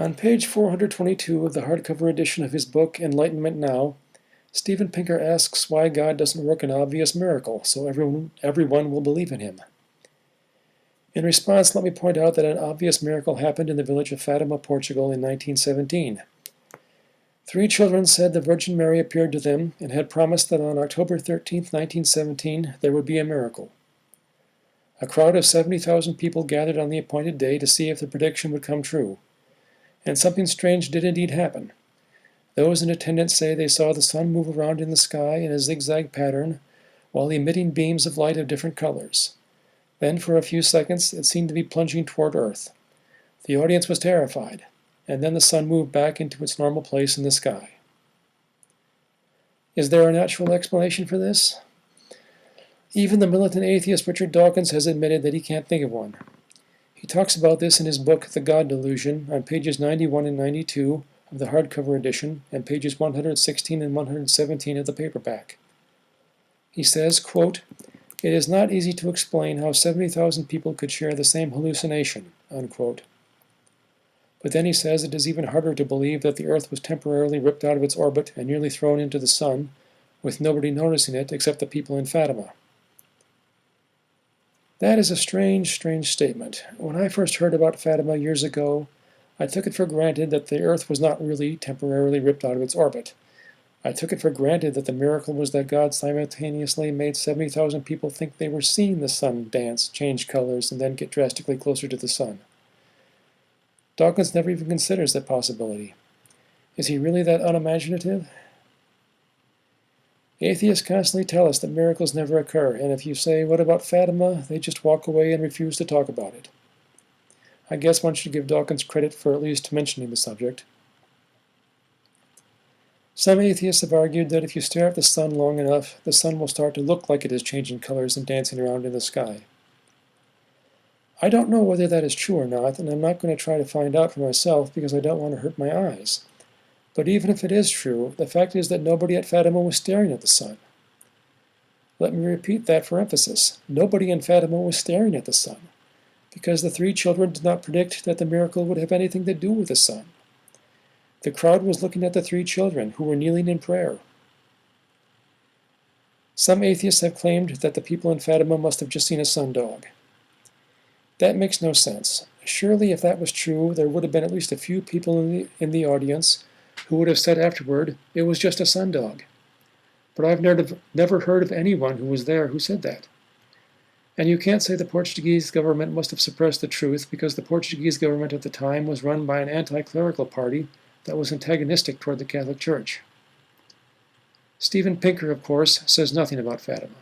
On page 422 of the hardcover edition of his book, Enlightenment Now, Steven Pinker asks why God doesn't work an obvious miracle so everyone will believe in him. In response, let me point out that an obvious miracle happened in the village of Fatima, Portugal in 1917. 3 children said the Virgin Mary appeared to them and had promised that on October 13, 1917, there would be a miracle. A crowd of 70,000 people gathered on the appointed day to see if the prediction would come true. And something strange did indeed happen. Those in attendance say they saw the sun move around in the sky in a zigzag pattern while emitting beams of light of different colors. Then, for a few seconds, it seemed to be plunging toward Earth. The audience was terrified, and then the sun moved back into its normal place in the sky. Is there a natural explanation for this? Even the militant atheist Richard Dawkins has admitted that he can't think of one. He talks about this in his book, The God Delusion, on pages 91 and 92 of the hardcover edition and pages 116 and 117 of the paperback. He says, quote, "It is not easy to explain how 70,000 people could share the same hallucination," unquote. But then he says it is even harder to believe that the Earth was temporarily ripped out of its orbit and nearly thrown into the sun, with nobody noticing it except the people in Fatima. That is a strange, strange statement. When I first heard about Fatima years ago, I took it for granted that the Earth was not really temporarily ripped out of its orbit. I took it for granted that the miracle was that God simultaneously made 70,000 people think they were seeing the sun dance, change colors, and then get drastically closer to the sun. Dawkins never even considers that possibility. Is he really that unimaginative? Atheists constantly tell us that miracles never occur, and if you say, "What about Fatima?" they just walk away and refuse to talk about it. I guess one should give Dawkins credit for at least mentioning the subject. Some atheists have argued that if you stare at the sun long enough, the sun will start to look like it is changing colors and dancing around in the sky. I don't know whether that is true or not, and I'm not going to try to find out for myself because I don't want to hurt my eyes. But even if it is true, the fact is that nobody at Fatima was staring at the sun. Let me repeat that for emphasis. Nobody in Fatima was staring at the sun, because the 3 children did not predict that the miracle would have anything to do with the sun. The crowd was looking at the 3 children, who were kneeling in prayer. Some atheists have claimed that the people in Fatima must have just seen a sundog. That makes no sense. Surely if that was true, there would have been at least a few people in the audience who would have said afterward, "It was just a sundog." But I've never heard of anyone who was there who said that. And you can't say the Portuguese government must have suppressed the truth because the Portuguese government at the time was run by an anti-clerical party that was antagonistic toward the Catholic Church. Steven Pinker, of course, says nothing about Fatima.